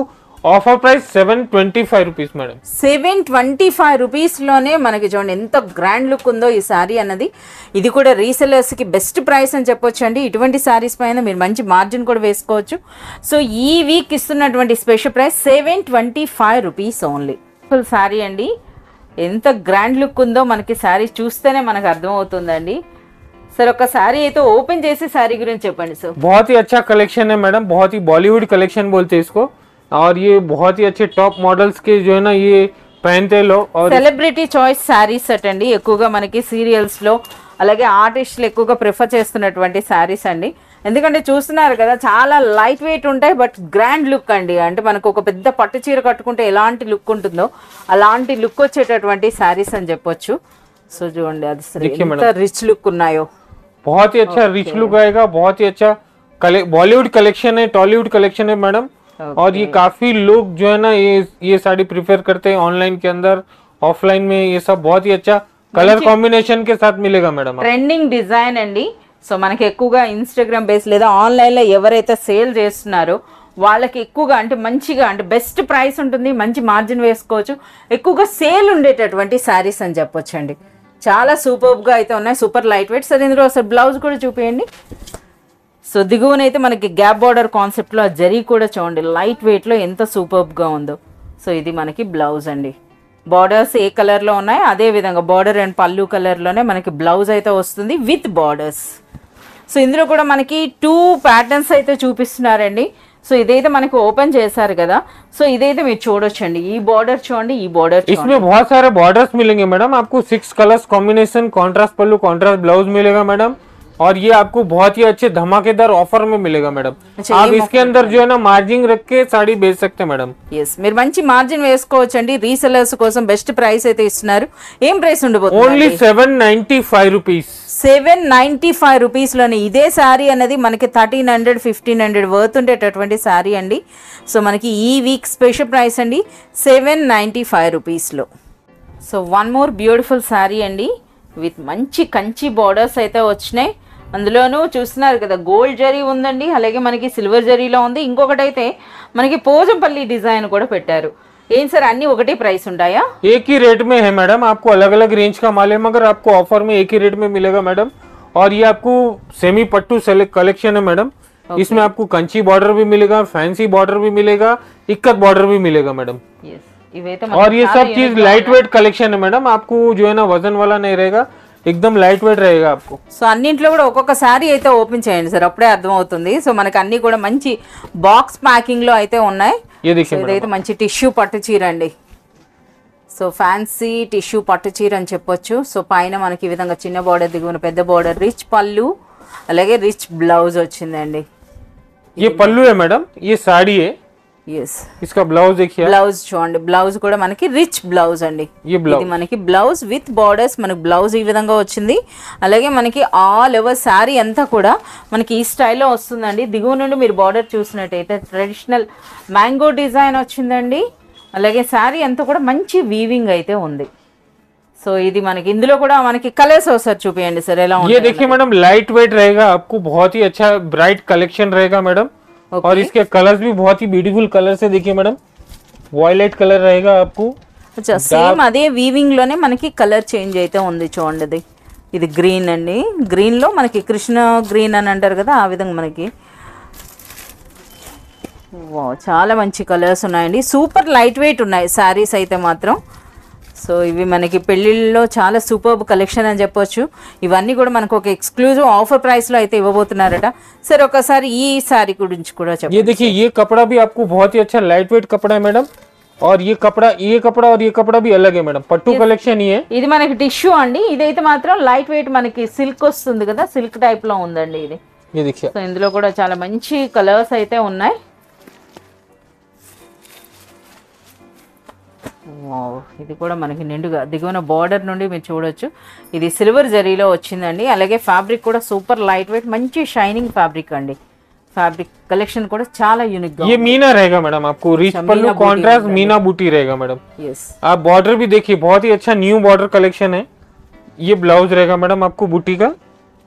ऑफर प्राइस 725 रुपीज मैडम. 725 రూపీస్లోనే మనకి చూడండి ఎంత గ్రాండ్ లుక్ ఉందో ఈ శారీ అన్నది. ఇది కూడా రీసెలర్స్కి బెస్ట్ ప్రైస్ అని చెప్పొచ్చు అండి. ఇటువంటి శారీస్ పైన మీరు మంచి మార్జిన్ కూడా వేసుకోవచ్చు. సో ఈ వీక్ ఇస్తున్నటువంటి special price 725 rupees only. Full sari అండి. ఎంత గ్రాండ్ లుక్ ఉందో మనకి శారీ చూస్తేనే మనకు అర్థమవుతుందండి. सर ఒక సారీ అయితే ఓపెన్ చేసి సారీ గురించి చెప్పండి సార్. बहुत ही अच्छा कलेक्शन है मैडम, बहुत ही बॉलीवुड कलेक्शन बोलते हैं इसको, और ये बहुत ही अच्छे टॉप मॉडल्स के जो है ना ये पहनते लोग. और సెలబ్రిటీ చాయిస్ శారీస్ అటండి, ఎక్కువగా మనకి సీరియల్స్ లో అలాగే ఆర్టిస్టులు ఎక్కువగా ప్రిఫర్ చేస్తున్నటువంటి శారీస్ అండి. ఎందుకంటే చూస్తున్నారు కదా చాలా లైట్ వెయిట్ ఉంటాయి, బట్ గ్రాండ్ లుక్ అండి. అంటే మనకు ఒక పెద్ద పట్టు చీర కట్టుకుంటే ఎలాంటి లుక్ ఉంటుందో అలాంటి లుక్ వచ్చేటటువంటి శారీస్ అని చెప్పొచ్చు. సో చూడండి అది ఎంత రిచ్ లుక్ ఉన్నాయో. बहुत ही अच्छा रिच लुक आएगा, बहुत ही अच्छा बॉलीवुड कलेक्शन है, टॉलीवुड कलेक्शन है मैडम. और ये काफी लोग जो है ना ये साड़ी प्रिफर करते हैं ऑनलाइन के अंदर, ऑफलाइन में. ये सब बहुत ही अच्छा कलर कॉम्बिनेशन के साथ मिलेगा मैडम. ట్రెండింగ్ డిజైన్ అండి. సో మనకి ఎక్కువగా ఇన్స్టాగ్రామ్ బేస్ లేదా ఆన్లైన్లో ఎవరైతే సేల్ చేస్తున్నారో వాళ్ళకి ఎక్కువగా అంటే మంచిగా అంటే బెస్ట్ ప్రైస్ ఉంటుంది, మంచి మార్జిన్ వేసుకోవచ్చు, ఎక్కువగా సేల్ ఉండేటటువంటి శారీస్ అని చెప్పొచ్చండి. చాలా సూపర్గా అయితే ఉన్నాయి, సూపర్ లైట్ వెయిట్. సరే ఇందులో అసలు బ్లౌజ్ కూడా చూపించండి. సో దిగువనైతే మనకి గ్యాప్ బార్డర్ కాన్సెప్ట్లో ఆ జరీ కూడా చూడండి లైట్ వెయిట్లో ఎంత సూపర్గా ఉందో. సో ఇది మనకి బ్లౌజ్ అండి. బార్డర్స్ ఏ కలర్లో ఉన్నాయి అదే విధంగా బార్డర్ అండ్ పళ్ళు కలర్లోనే మనకి బ్లౌజ్ అయితే వస్తుంది విత్ బార్డర్స్. సో ఇందులో కూడా మనకి 2 ప్యాటర్న్స్ అయితే చూపిస్తున్నారండి. సో ఇదైతే మనకి ఓపెన్ చేశారు కదా, సో ఇదైతే మీరు చూడొచ్చండి. ఈ బార్డర్ చూడండి, ఈ బార్డర్ इसमें बहुत सारे बॉर्डर्स मिलेंगे मैडम आपको. 6 कलर्स कॉम्बिनेशन, कॉन्ट्रास्ट पल्लू, कॉन्ट्रास्ट ब्लाउज मिलेगा मैडम. और ये आपको बहुत ही अच्छे धमाकेदार ऑफर में मिलेगा मैडम। अच्छा, आप ये इसके अंदर जो है ना मार्जिन रख के साड़ी बेच सकते हैं मैडम। ఎస్ మీరు మంచి మార్జిన్ వేసుకోవచ్చండి, రీసెలర్స్ కోసం బెస్ట్ ప్రైస్ అయితే ఇస్తున్నారు. ఏం ప్రైస్ ఉండబోతుంది? Only 795 rupees. 795 రూపీస్లోనే ఇదే శారీ అనేది మనకి 1300 1500 వర్త్ ఉండేటటువంటి శారీ అండి. సో మనకి ఈ వీక్ స్పెషల్ ప్రైస్ అండి 795 రూపీస్లో. So one more beautiful sari అండి విత్ మంచి కంచి బార్డర్స్ అయితే వచ్చినాయి. అందులోనూ చూస్తున్నారు కదా గోల్డ్ జరీ ఉందండి, అలాగే మనకి సిల్వర్ జరీలో ఉంది. ఇంకొకటి అయితే మనకి పోచంపల్లి డిజైన్ కూడా పెట్టారు. ఏం సార్ అన్ని ఒకటే ప్రైస్ ఉంటాయా? एक ही रेट में है मैडम, आपको अलग अलग रेंज का माल है मगर आपको ऑफर में एक ही रेट में मिलेगा मैडम। और ये आपको सेमी पट्टू कलेक्शन है मैडम। इसमें आपको कंची बॉर्डर भी मिलेगा, फैंसी बॉर्डर भी मिलेगा, इक्कत बॉर्डर भी मिलेगा मैडम। और ये सब चीज लाइट वेट कलेक्शन है मैडम, आपको जो है ना वजन वाला नहीं रहेगा, एकदम లైట్ వెయిట్ रहेगा आपको। సో అన్నింటిలో కూడా ఒక్కొక్క శారీ అయితే ఓపెన్ చేయండి సార్, అప్పుడే అర్థమవుతుంది. సో మనకి అన్ని కూడా మంచి బాక్స్ ప్యాకింగ్ లో అయితే ఉన్నాయి. ఇదైతే మంచి టిష్యూ పట్టు చీర అండి. సో ఫ్యాన్సీ టిష్యూ పట్టు చీర అని చెప్పొచ్చు. సో పైన మనకి ఈ విధంగా చిన్న బార్డర్, దిగువన పెద్ద బార్డర్, రిచ్ పళ్ళు, అలాగే రిచ్ బ్లౌజ్ వచ్చిందండి. ये पल्लू है मैडम, ये साड़ी है। yes इसका ब्लाउज देखिए, బ్లౌజ్ చూడండి, బ్లౌజ్ కూడా మనకి రిచ్ బ్లౌజ్ అండి. ఇది మనకి బ్లౌజ్ విత్ బార్డర్స్, మనకి బ్లౌజ్ ఈ విధంగా వచ్చింది. అలాగే మనకి ఆల్ ఓవర్ శారీ అంతా కూడా మనకి ఈ స్టైల్లో వస్తుందండి. దిగువ నుండి మీరు బార్డర్ చూసినట్టయితే ట్రెడిషనల్ మ్యాంగో డిజైన్ వచ్చిందండి. అలాగే శారీ అంతా కూడా మంచి వీవింగ్ అయితే ఉంది. సో ఇది మనకి ఇందులో కూడా మనకి కలర్స్ ఒకసారి చూపియండి సార్ ఎలా ये देखिए मैडम, लाइट वेट रहेगा, आपको बहुत ही अच्छा ब्राइट कलेक्शन रहेगा मैडम। और इसके कलर्स भी बहुत ही ब्यूटीफुल कलर्स है। देखिए मैडम, वायलेट कलर रहेगा आपको। अच्छा, సేమ్ అదే వీవింగ్ లోనే మనకి కలర్ చేంజ్ అయితే ఉంది చూడండి. ఇది గ్రీన్ అండి, గ్రీన్ లో మనకి కృష్ణ గ్రీన్ అని అంటారు కదా, ఆ విధంగా మనకి చాలా మంచి కలర్స్ ఉన్నాయండి. సూపర్ లైట్ వెయిట్ ఉన్నాయి శారీస్ అయితే మాత్రం. సో ఇవి మనకి పెళ్ళిళ్ళలో చాలా సూపర్బ్ కలెక్షన్ అని చెప్పొచ్చు. ఇవన్నీ కూడా మనకు ఒక ఎక్స్క్లూజివ్ ఆఫర్ ప్రైస్లో అయితే ఇవ్వబోతున్నారట. సరే ఒకసారి ఈ శారీ గురించి కూడా చెప్పండి. ये देखिए, ये कपड़ा भी आपको बहुत ही अच्छा लाइट वेट कपड़ा है मैडम। और ये कपड़ा और ये कपड़ा भी अलग है मैडम, पट्टू कलेक्शन ही है। ఇది మనకి టిష్యూ అండి, ఇదైతే మాత్రం లైట్ వెయిట్ మనకి సిల్క్ వస్తుంది కదా, సిల్క్ టైప్ లో ఉందండి ఇది. ये देखिए, సో ఇందులో కూడా చాలా మంచి కలర్స్ అయితే ఉన్నాయి. ఇది కూడా మనకి నిండుగా దిగువన బార్డర్ నుండి మీరు చూడొచ్చు. ఇది సిల్వర్ జరీలో వచ్చిందండి. అలాగే ఫ్యాబ్రిక్ కూడా సూపర్ లైట్ వెయిట్ మంచి షైనింగ్ ఫ్యాబ్రిక్ అండి. फैब्रिक कलेक्शन కూడా చాలా यूनिक గా ये मीना रहेगा मैडम, आपको रिच पल्लू कॉन्ट्रास्ट मीना बूटी रहेगा मैडम। यस, आप बॉर्डर भी देखिए, बहुत ही अच्छा न्यू बॉर्डर कलेक्शन है। ये ब्लाउज रहेगा मैडम आपको बूटी का।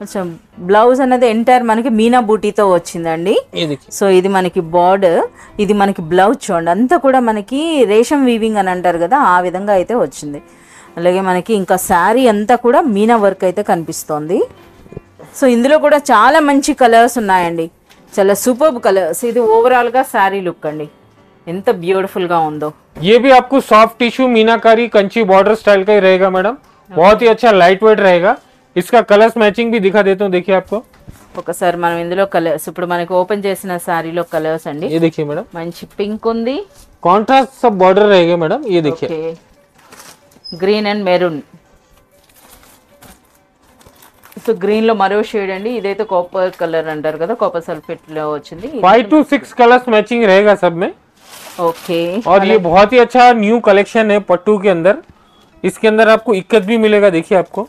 अच्छा, ब्लाउज అనేది ఎంటైర్ మనకి మీనా బూటీతో వచ్చిందండి. సో ఇది మనకి బార్డర్, ఇది మనకి బ్లౌజ్ చూడండి, అంతా కూడా మనకి రేషం వీవింగ్ అని అంటారు కదా, ఆ విధంగా అయితే వచ్చింది. అలాగే మనకి ఇంకా శారీ అంతా కూడా మీనా వర్క్ అయితే కనిపిస్తోంది. సో ఇందులో కూడా చాలా మంచి కలర్స్ ఉన్నాయండి, చాలా సూపర్బ్ కలర్స్. ఇది ఓవరాల్ గా శారీ లుక్ అండి, ఎంత బ్యూటిఫుల్ గా ఉందో. ये भी आपको सॉफ्ट टिश्यू मीनाकारी कंची बॉर्डर स्टाइल का ही रहेगा मैडम, बहुत ही अच्छा लाइट वेट रहेगा। इसका कलर्स मैचिंग भी दिखा देता हूँ, देखिए आपको। ఒకసారి మనం ఇందులో కలర్స్ ఇప్పుడు మనకి ఓపెన్ చేసిన సారీలో కలర్స్ అండి. ये देखिए मैडम, మంచి పింక్ ఉంది, कॉन्ट्रास्ट सब बॉर्डर रहेगा मैडम। ये देखिए, green and maroon. So green లో మరో షేడ్ అండి, ఇదైతే కాపర్ కలర్ అంటారు కదా, కాపర్ సల్ఫేట్ లో వచ్చింది. 5 to 6 कलर्स मैचिंग रहेगा सब में। ओके, और ये बहुत ही अच्छा न्यू कलेक्शन है पट्टू के अंदर। इसके अंदर आपको इक्कत भी मिलेगा, देखिए आपको।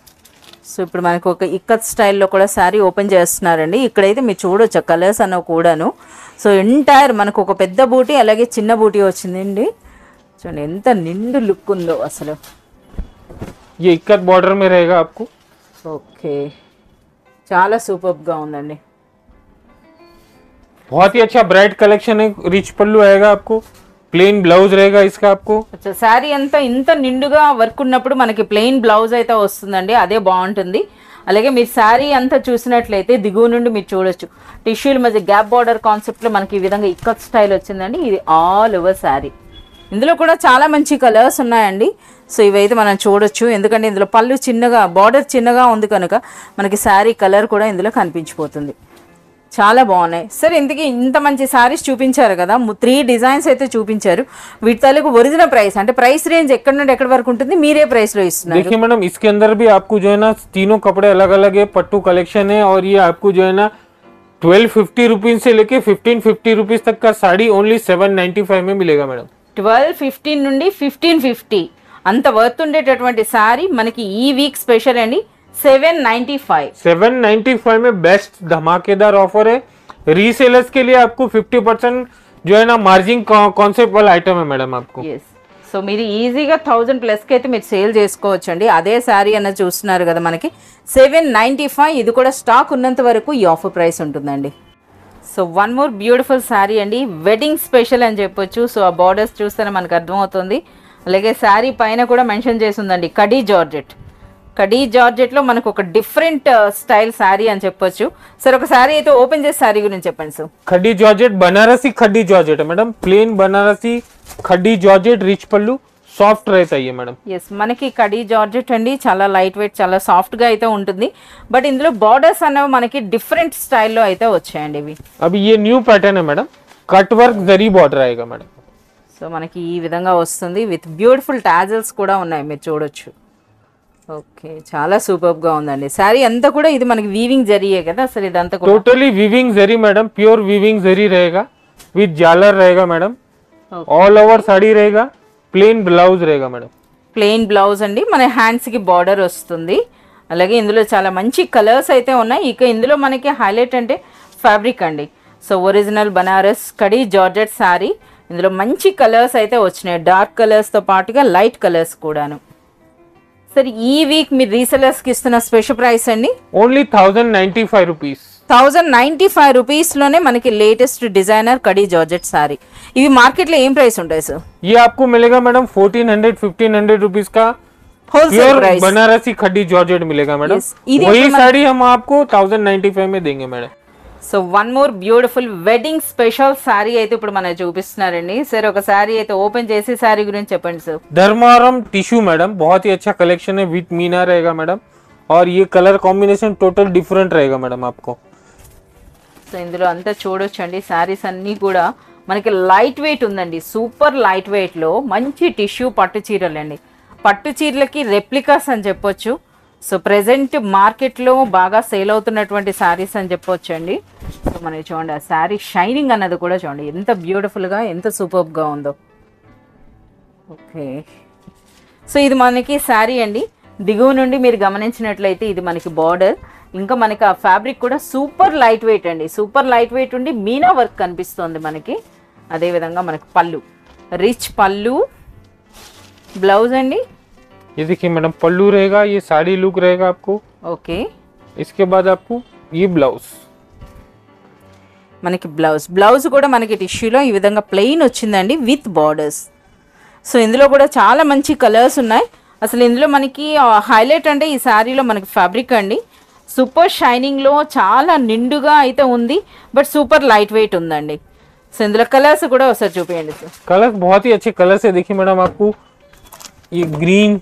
సో ఇప్పుడు మనకు ఒక ఇక్కత్ స్టైల్లో కూడా శారీ ఓపెన్ చేస్తున్నారండి. ఇక్కడైతే మీరు చూడొచ్చు కలర్స్ అన్న కూడాను. సో ఎంటైర్ మనకు ఒక పెద్ద బూటీ అలాగే చిన్న బూటీ వచ్చిందండి. చూడండి ఎంత నిండు లుక్ ఉందో అసలు. ये इक्कत बॉर्डर में रहेगा आपको। ఓకే, చాలా సూపర్గా ఉందండి. बहुत ही अच्छा ब्राइट कलेक्शन है, रिच पल्लू आएगा आपको, प्लेन ब्लाउज रहेगा इसका आपको। అచ్చా, శారీ అంతా ఇంత నిండుగా వర్క్ ఉన్నప్పుడు మనకి ప్లెయిన్ బ్లౌజ్ అయితే వస్తుందండి, అదే బాగుంటుంది. అలాగే మీరు శారీ అంతా చూసినట్లయితే దిగువ నుండి మీరు చూడొచ్చు టిష్యూల మధ్య గ్యాప్ బార్డర్ కాన్సెప్ట్లో మనకి ఈ విధంగా ఇక్కత్ స్టైల్ వచ్చిందండి. ఇది ఆల్ ఓవర్ శారీ. ఇందులో కూడా చాలా మంచి కలర్స్ ఉన్నాయండి. సో ఇవైతే మనం చూడొచ్చు, ఎందుకంటే ఇందులో పళ్ళు చిన్నగా బార్డర్ చిన్నగా ఉంది కనుక మనకి శారీ కలర్ కూడా ఇందులో కనిపించిపోతుంది. చాలా బాగున్నాయి సార్. ఇంతకీ ఇంత మంచి సారీస్ చూపించారు కదా, 3 డిజైన్స్ అయితే చూపించారు. వీటి తాలూకు ఒరిజినల్ ప్రైస్ అంటే ప్రైస్ రేంజ్ ఎక్కడ నుండి ఎక్కడి వరకు ఉంటుంది, మీరే ప్రైస్ లో ఇస్తున్నారు? देखिए मैडम इसके अंदर भी आपको जो है ना तीनों कपड़े अलग अलग है, पट्टू कलेक्शन है, और ये आपको जो है ना 1250 रुपीज से लेके 1550 रुपीज तक का साड़ी ओनली 795 में मिलेगा मैडम. 1215 నుండి 1550 అంత వర్త్ ఉండేటటువంటి సారీ మనకి ఈ వీక్ స్పెషల్ అండి. 795 में बेस्ट धमाकेदार ऑफर है. रीसेलर्स के लिए आपको 50% जो है ना मार्जिन कॉन्सेप्ट वाला आइटम है मैडम आपको. ఎస్. సో మీరు ఈజీగా 1000+ కి అయితే మీరు సేల్ చేసుకోవచ్చు అండి. అదే శారీ అన్న చూస్తున్నారు కదా మనకి 795. ఇది కూడా స్టాక్ ఉన్నంత వరకు ఈ ఆఫర్ ప్రైస్ ఉంటుందండి. So one more beautiful sari అండి, వెడ్డింగ్ స్పెషల్ అని చెప్పొచ్చు. సో ఆ బార్డర్స్ చూస్తేనే మనకు అర్థమవుతుంది. అలాగే శారీ పైన కూడా మెన్షన్ చేసి ఉందండి కడీ జార్జెట్. కడీ జార్జెట్లో మనకు ఒక డిఫరెంట్ స్టైల్ శారీ అని చెప్పొచ్చు. సార్ ఒక శారీ అయితే ఓపెన్ చేసి శారీ గురించి చెప్పండి sir. Khaddi georgette Banarasi khaddi georgette है madam, plain Banarasi khaddi georgette, rich pallu, soft रहता है ये मैडम. ఎస్, మనకి కడీ జార్జెట్ అండి, చాలా లైట్ వెయిట్, చాలా సాఫ్ట్ గా అయితే ఉంటుంది. బట్ ఇందులో బార్డర్స్ అనేవి మనకి డిఫరెంట్ స్టైల్లో అయితే వచ్చాయండి ఇవి. अभी ये न्यू पैटर्न है मैडम, कट वर्क जरी बॉर्डर आएगा मैडम. సో మనకి ఈ విధంగా వస్తుంది విత్ బ్యూటిఫుల్ టాజల్స్ కూడా ఉన్నాయి, మీరు చూడొచ్చు. ఓకే, చాలా సూపర్ గా ఉందండి శారీ అంతా కూడా. ఇది మనకి వీవింగ్ జరీయే కదా అసలు ఇదంతా కూడా? टोटली वीविंग जरी मैडम, प्योर वीविंग जरी रहेगा, विद जालर रहेगा मैडम. ऑल ओवर साड़ी रहेगा, प्लेन ब्लाउज रहेगा मैडम. ప్లెయిన్ బ్లౌజ్ అండి, మన హ్యాండ్స్ కి బార్డర్ వస్తుంది. అలాగే ఇందులో చాలా మంచి కలర్స్ అయితే ఉన్నాయి. ఇక ఇందులో మనకి హైలైట్ అంటే ఫ్యాబ్రిక్ అండి. So original Banaras khadi georgette sari. ఇందులో మంచి కలర్స్ అయితే వచ్చినాయి, డార్క్ కలర్స్తో పాటుగా లైట్ కలర్స్ కూడాను. సరే ఈ వీక్ మీరు రీసెలర్స్కి ఇస్తున్న స్పెషల్ ప్రైస్ అండి ఓన్లీ 1095 రూపీస్. 1095 రూపీస్లోనే మనకి latest designer khaddi georgette sari. ఇవి మార్కెట్లో ఏం ప్రైస్ ఉంటాయి సార్? ये आपको मिलेगा मैडम 1400-1500 रुपीस का wholesale pure price Banarasi khaddi georgette मिलेगा मैडम. Yes. ఇది वही ఇప్పుడు साड़ी हम आपको 1095 में देंगे madam. So one more beautiful wedding special sari అయితే ఇప్పుడు మనకి చూపిస్తున్నారండి. సరే ఒక శారీ అయితే ఓపెన్ చేసి శారీ గురించి చెప్పండి సార్. धर्मारम टिश्यू मैडम, बहुत ही अच्छा कलेक्शन है, विथ मीना रहेगा मैडम, और ये कलर कॉम्बिनेशन टोटल डिफरेंट रहेगा मैडम आपको. సో ఇందులో అంతా చూడొచ్చండి, శారీస్ అన్నీ కూడా మనకి లైట్ వెయిట్ ఉందండి. సూపర్ లైట్ వెయిట్లో మంచి టిష్యూ పట్టు చీరలు అండి. పట్టు చీరలకి రెప్లికాస్ అని చెప్పొచ్చు. సో ప్రెసెంట్ మార్కెట్లో బాగా సేల్ అవుతున్నటువంటి శారీస్ అని చెప్పొచ్చు అండి. సో మనకి చూడండి ఆ శారీ షైనింగ్ అన్నది కూడా చూడండి ఎంత బ్యూటిఫుల్గా, ఎంత సూపర్గా ఉందో. ఓకే, సో ఇది మనకి శారీ అండి. దిగువ నుండి మీరు గమనించినట్లయితే ఇది మనకి బార్డర్, ఇంకా మనకి ఆ ఫ్యాబ్రిక్ కూడా సూపర్ లైట్ వెయిట్ అండి. సూపర్ లైట్ వెయిట్ ఉండి మీనా వర్క్ కనిపిస్తుంది మనకి. అదేవిధంగా మనకి పళ్ళు, రిచ్ పళ్ళు, బ్లౌజ్ అండి. ये देखिए मैडम पल्लू रहेगा, ये साड़ी लुक रहेगा आपको. ఓకే, इसके बाद आपको ये ब्लाउज, మనకి బ్లౌజ్ కూడా మనకి టిష్యూలో ఈ విధంగా ప్లెయిన్ వచ్చిందండి విత్ బార్డర్స్. సో ఇందులో కూడా చాలా మంచి కలర్స్ ఉన్నాయి. అసలు ఇందులో మనకి హైలైట్ అంటే ఈ శారీలో మనకి ఫ్యాబ్రిక్ అండి సూపర్ షైనింగ్లో చాలా నిండుగా అయితే ఉంది, బట్ సూపర్ లైట్ వెయిట్ ఉందండి. సో ఇందులో కలర్స్ కూడా ఒకసారి చూపించండి సార్. कलर्स बहुत ही अच्छे कलर्स है. देखिए मैडम आपको ये ग्रीन,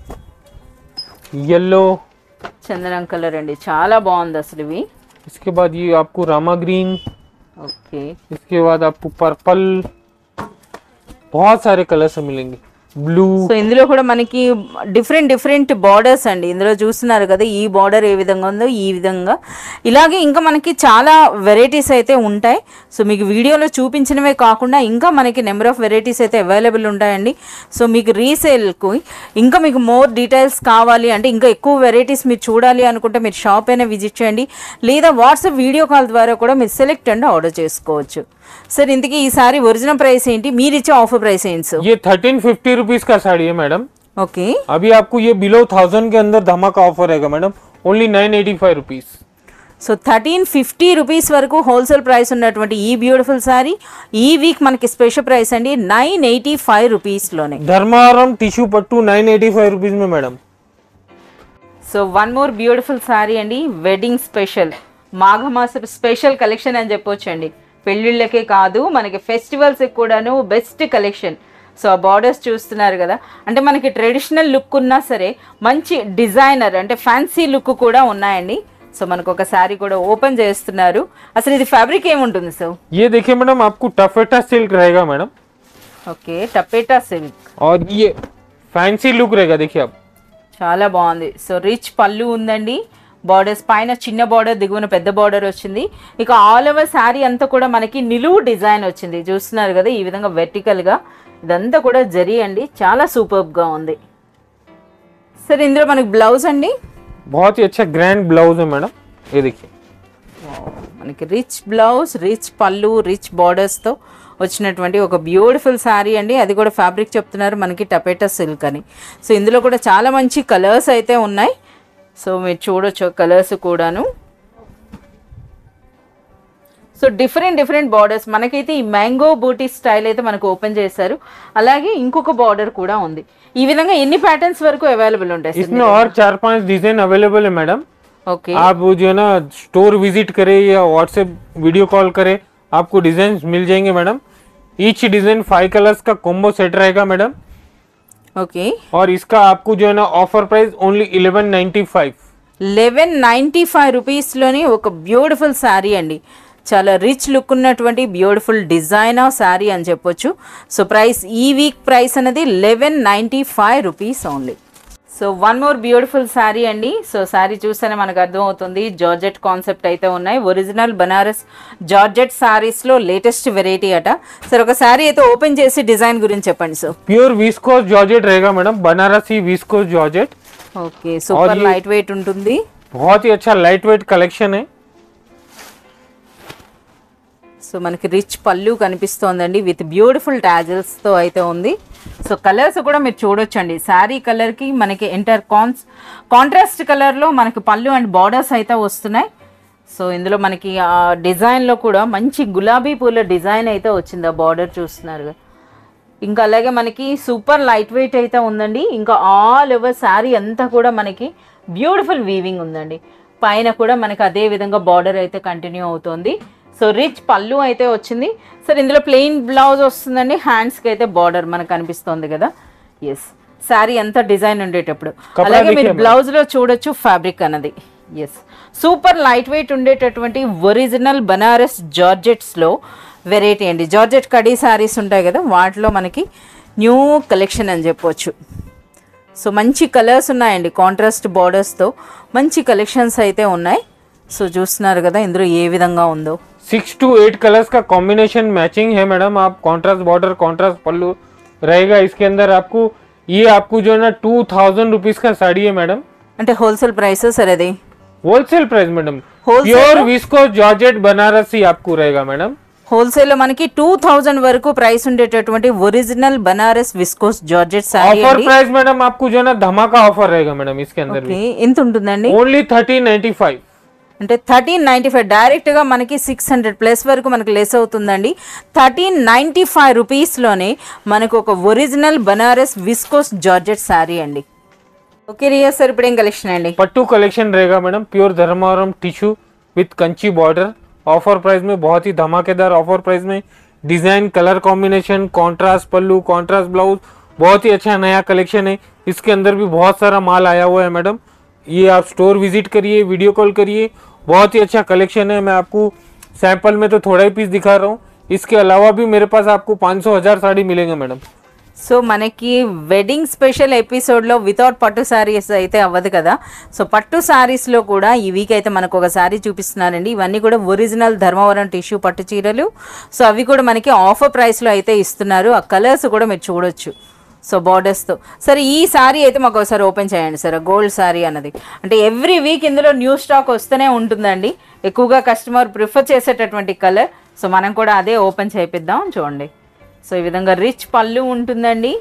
येलो, చందనం కలర్ అండి, చాలా బాగుంది అసలు ఇవి. इसके बाद ये आपको रामा ग्रीन, ఓకే, इसके बाद आपको पर्पल, बहुत सारे कलर्स मिलेंगे, ब्लू. సో ఇందులో కూడా మనకి డిఫరెంట్ బార్డర్స్ అండి. ఇందులో చూస్తున్నారు కదా ఈ బార్డర్ ఏ విధంగా ఉందో ఈ విధంగా. ఇలాగే ఇంకా మనకి చాలా వెరైటీస్ అయితే ఉంటాయి. సో మీకు వీడియోలో చూపించినవే కాకుండా ఇంకా మనకి నెంబర్ ఆఫ్ వెరైటీస్ అయితే అవైలబుల్ ఉంటాయండి. సో మీకు రీసేల్కు ఇంకా మీకు మోర్ డీటెయిల్స్ కావాలి అంటే, ఇంకా ఎక్కువ వెరైటీస్ మీరు చూడాలి అనుకుంటే మీరు షాప్ అయినా విజిట్ చేయండి, లేదా వాట్సాప్ వీడియో కాల్ ద్వారా కూడా మీరు సెలెక్ట్ అండ్ ఆర్డర్ చేసుకోవచ్చు. సార్ ఇంతకీ ఈసారి ఒరిజినల్ ప్రైస్ ఏంటి, మీరు ఇచ్చే ఆఫర్ ప్రైస్ ఏంటి సార్? ये 1350 रुपीस का साड़ी है मैडम. ఓకే, अभी आपको ये बिलो 1000 के अंदर धमाका ऑफर रहेगा madam, only 985 rupees. So 1350 rupees వరకు హోల్సేల్ ప్రైస్ ఉన్నటువంటి ఈ బ్యూటిఫుల్ సారీ ఈ వీక్ మనకి స్పెషల్ ప్రైస్ అండి 985 రూపీస్లోనే. धर्मारम टिश्यू पट्टू 985 रुपीस में madam. So one more beautiful sorry అండి, వెడ్డింగ్ స్పెషల్ మాఘమాస స్పెషల్ కలెక్షన్ అని చెప్పొచ్చు అండి. పెళ్ళిళ్ళకే కాదు మనకి ఫెస్టివల్స్కి కూడాను బెస్ట్ కలెక్షన్. సో ఆ బార్డర్స్ చూస్తున్నారు కదా, అంటే మనకి ట్రెడిషనల్ లుక్ ఉన్నా సరే మంచి డిజైనర్ అంటే ఫ్యాన్సీ లుక్ కూడా ఉన్నాయండి. సో మనకు ఒక శారీ కూడా ఓపెన్ చేస్తున్నారు. అసలు ఇది ఫ్యాబ్రిక్ ఏముంటుంది సార్? ये देखिए मैडम, आपको टफेटा सिल्क रहेगा मैडम. Okay, టపేటా silk. और ये फैंसी लुक रहेगा, देखिए आप. చాలా బాగుంది. సో రిచ్ పళ్ళు ఉందండి, బార్డర్స్ పైన చిన్న బార్డర్, దిగువన పెద్ద బార్డర్ వచ్చింది. ఇక ఆల్ ఓవర్ శారీ అంతా కూడా మనకి నిలువు డిజైన్ వచ్చింది, చూస్తున్నారు కదా ఈ విధంగా వెర్టికల్గా. ఇదంతా కూడా జరీ అండి, చాలా సూపర్గా ఉంది. సరే ఇందులో మనకి బ్లౌజ్ అండి, बहुत ही अच्छा ग्रैंड ब्लाउज है मैडम, ये देखिए. మనకి రిచ్ బ్లౌజ్, రిచ్ పళ్ళు, రిచ్ బార్డర్స్తో వచ్చినటువంటి ఒక బ్యూటిఫుల్ శారీ అండి. అది కూడా ఫ్యాబ్రిక్ చెప్తున్నారు మనకి టపేటా సిల్క్ అని. సో ఇందులో కూడా చాలా మంచి కలర్స్ అయితే ఉన్నాయి. సో మీరు చూడొచ్చు కలర్స్ కూడాను. సో డిఫరెంట్ బార్డర్స్ మనకైతే ఈ మ్యాంగో బూటీ స్టైల్ అయితే మనకు ఓపెన్ చేశారు. అలాగే ఇంకొక బార్డర్ కూడా ఉంది. ఈ విధంగా ఎన్ని ప్యాటర్న్స్ వరకు అవైలబుల్ ఉంటాయి? इसमें और 4-5 डिजाइन अवेलेबल है मैडम. ఓకే, आप वो जो है ना स्टोर विजिट करें या व्हाट्सएप वीडियो कॉल करें, आपको डिजाइन मिल जाएंगे मैडम. ईच डिजाइन 5 कलर्स का कॉम्बो सेट रहेगा मैडम. ఓకే. और इसका आपको जो है ना ऑफर प्राइस ओनली 1195. 1195 రూపీస్లోని ఒక బ్యూటిఫుల్ శారీ అండి. చాలా రిచ్ లుక్ ఉన్నటువంటి బ్యూటిఫుల్ డిజైన్ ఆఫ్ శారీ అని చెప్పొచ్చు. సో ప్రైస్, ఈ వీక్ ప్రైస్ అనేది 1195 rupees only. So one more beautiful sari అండి. సో శారీ చూస్తేనే మనకు అర్థమవుతుంది, జార్జెట్ కాన్సెప్ట్ అయితే ఉన్నాయి. ఒరిజినల్ బనారస్ జార్జెట్ శారీస్లో లేటెస్ట్ వెరైటీ అట. సార్ ఒక శారీ అయితే ఓపెన్ చేసి డిజైన్ గురించి చెప్పండి సార్. प्योर विस्कोस जॉर्जेट रहेगा madam, Banarasi viscose georgette. Okay, super light weight ఉంటుంది. बहुत ही अच्छा लाइट वेट कलेक्शन है. సో మనకి రిచ్ పళ్ళు కనిపిస్తోందండి, విత్ బ్యూటిఫుల్ టాజిల్స్తో అయితే ఉంది. సో కలర్స్ కూడా మీరు చూడొచ్చండి. శారీ కలర్కి మనకి కాంట్రాస్ట్ కలర్లో మనకి పళ్ళు అండ్ బార్డర్స్ అయితే వస్తున్నాయి. సో ఇందులో మనకి ఆ డిజైన్లో కూడా మంచి గులాబీ పూల డిజైన్ అయితే వచ్చింది, ఆ బార్డర్ చూస్తున్నారు. ఇంకా అలాగే మనకి సూపర్ లైట్ వెయిట్ అయితే ఉందండి. ఇంకా ఆల్ ఓవర్ శారీ అంతా కూడా మనకి బ్యూటిఫుల్ వీవింగ్ ఉందండి. పైన కూడా మనకి అదే విధంగా బార్డర్ అయితే కంటిన్యూ అవుతుంది. సో రిచ్ పళ్ళు అయితే వచ్చింది. సార్ ఇందులో ప్లెయిన్ బ్లౌజ్ వస్తుందండి, హ్యాండ్స్కి అయితే బార్డర్ మనకు కనిపిస్తుంది కదా. ఎస్, శారీ అంతా డిజైన్ ఉండేటప్పుడు. అలాగే మీరు బ్లౌజ్లో చూడొచ్చు ఫ్యాబ్రిక్ అన్నది. ఎస్, సూపర్ లైట్ వెయిట్ ఉండేటటువంటి ఒరిజినల్ బనారస్ జార్జెట్స్లో వెరైటీ అండి. జార్జెట్ కడీ శారీస్ ఉంటాయి కదా, వాటిలో మనకి న్యూ కలెక్షన్ అని చెప్పొచ్చు. సో మంచి కలర్స్ ఉన్నాయండి, కాంట్రాస్ట్ బార్డర్స్తో మంచి కలెక్షన్స్ అయితే ఉన్నాయి. సో చూస్తున్నారు కదా ఇందులో ఏ విధంగా ఉందో. 6 to 8 कलर्स का कॉम्बिनेशन मैचिंग है मैडम. आप कॉन्ट्रास्ट बॉर्डर, कॉन्ट्रास्ट पल्लू रहेगा इसके अंदर. आपको ये आपको जो है ना 2000 रुपीज का साड़ी है मैडम. అంటే హోల్సేల్ ప్రైస్ సార్ అది? Wholesale price madam. Wholesale pure లో? विस्को जॉर्जेट बनारसी आपको रहेगा मैडम. హోల్సేల్లో మనకి 2000 వరకు ప్రైస్ ఉండేటటువంటి original Banaras viscose georgette sari offer అండి. प्राइस मैडम आपको जो है ना धमाका ऑफर रहेगा मैडम इसके अंदर भी. ఓకే, ఎంత ఉంటుందండి? ओनली 1395. అంటే 1395 డైరెక్ట్గా మనకి 600 ప్లస్ వరకు మనకి లెస్ అవుతుందండి. 1395 రూపీస్లోనే మనకు ఒక original Banaras viscose georgette sari అండి. ఓకే రియా సార్, ఇప్పుడు ఏం కలెక్షన్ అండి? पट्टू कलेक्शन रहेगा madam, pure Dharmavaram tissue with Kanchi border. Offer price में बहुत ही धमाकेदार ऑफर प्राइस में डिजाइन, कलर कॉम्बिनेशन, कॉन्ट्रास्ट पल्लू, कॉन्ट्रास्ट ब्लाउज, बहुत ही अच्छा नया कलेक्शन है. इसके अंदर भी बहुत सारा माल आया हुआ है मैडम. ये आप स्टोर विजिट करिए, वीडियो कॉल करिए. बहुत ही अच्छा कलेक्शन है. मैं आपको सैंपल में तो थोड़ा ही पीस दिखा रहा हूँ. इसके अलावा भी मेरे पास आपको 500-1000 साड़ी मिलेंगे मैडम. సో మనకి వెడ్డింగ్ స్పెషల్ ఎపిసోడ్లో వితౌట్ పట్టు శారీస్ అయితే అవ్వదు కదా. సో పట్టు శారీస్లో కూడా ఈ వీక్ అయితే మనకు ఒక శారీ చూపిస్తున్నారండి. ఇవన్నీ కూడా ఒరిజినల్ ధర్మవరం టిష్యూ పట్టు చీరలు. సో అవి కూడా మనకి ఆఫర్ ప్రైస్లో అయితే ఇస్తున్నారు. ఆ కలర్స్ కూడా మీరు చూడొచ్చు. సో బార్డర్స్తో. సరే ఈ శారీ అయితే మాకు ఒకసారి ఓపెన్ చేయండి సార్, గోల్డ్ శారీ అన్నది. అంటే ఎవ్రీ వీక్ ఇందులో న్యూ స్టాక్ వస్తూనే ఉంటుందండి. ఎక్కువగా కస్టమర్ ప్రిఫర్ చేసేటటువంటి కలర్. సో మనం కూడా అదే ఓపెన్ చేపిద్దాం. చూడండి, సో ఈ విధంగా రిచ్ పళ్ళు ఉంటుందండి.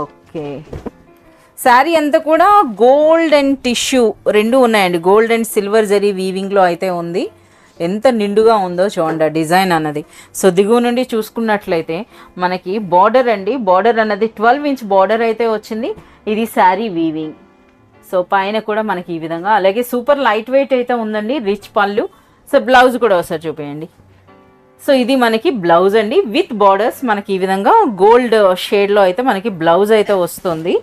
ఓకే, శారీ అంతా కూడా గోల్డ్ అండ్ టిష్యూ రెండు ఉన్నాయండి. గోల్డ్ అండ్ సిల్వర్ జరీ వీవింగ్లో అయితే ఉంది. ఎంత నిండుగా ఉందో చూడండి డిజైన్ అన్నది. సో దిగువ నుండి చూసుకున్నట్లయితే మనకి బార్డర్ అండి, బార్డర్ అన్నది 12 ఇంచ్ బార్డర్ అయితే వచ్చింది. ఇది శారీ వీవింగ్. సో పైన కూడా మనకి ఈ విధంగా, అలాగే సూపర్ లైట్ వెయిట్ అయితే ఉందండి, రిచ్ పళ్ళు. సో బ్లౌజ్ కూడా ఒకసారి చూపించండి. సో ఇది మనకి బ్లౌజ్ అండి, విత్ బార్డర్స్. మనకి ఈ విధంగా గోల్డ్ షేడ్లో అయితే మనకి బ్లౌజ్ అయితే వస్తుంది.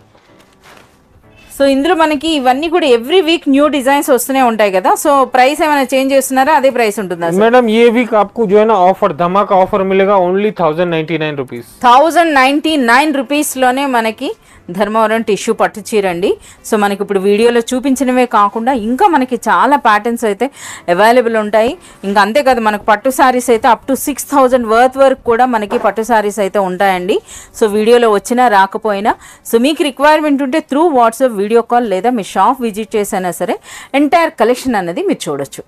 సో ఇందులో మనకి ఇవన్నీ కూడా ఎవ్రీ వీక్ న్యూ డిజైన్స్ వస్తూనే ఉంటాయి కదా, సో ప్రైస్ ఏమైనా చేంజ్ చేస్తున్నారా, అదే ప్రైస్ ఉంటుందా मैडम? ये वीक आपको जो है ना ऑफर धमाका ऑफर मिलेगा ओनली 1099 रुपीज। 1099 రూపీస్లోనే మనకి ధర్మవరం టిష్యూ పట్టు చీర అండి. సో మనకి ఇప్పుడు వీడియోలో చూపించినవే కాకుండా ఇంకా మనకి చాలా ప్యాటర్న్స్ అయితే అవైలబుల్ ఉంటాయి. ఇంకా అంతేకాదు మనకు పట్టు శారీస్ అయితే అప్ టు 6000 వర్త్ వరకు కూడా మనకి పట్టు శారీస్ అయితే ఉంటాయండి. సో వీడియోలో వచ్చినా రాకపోయినా సో మీకు రిక్వైర్మెంట్ ఉంటే త్రూ వాట్సాప్ వీడియో కాల్ లేదా మీ షాప్ విజిట్ చేసైనా సరే ఎంటైర్ కలెక్షన్ అన్నది మీరు చూడొచ్చు.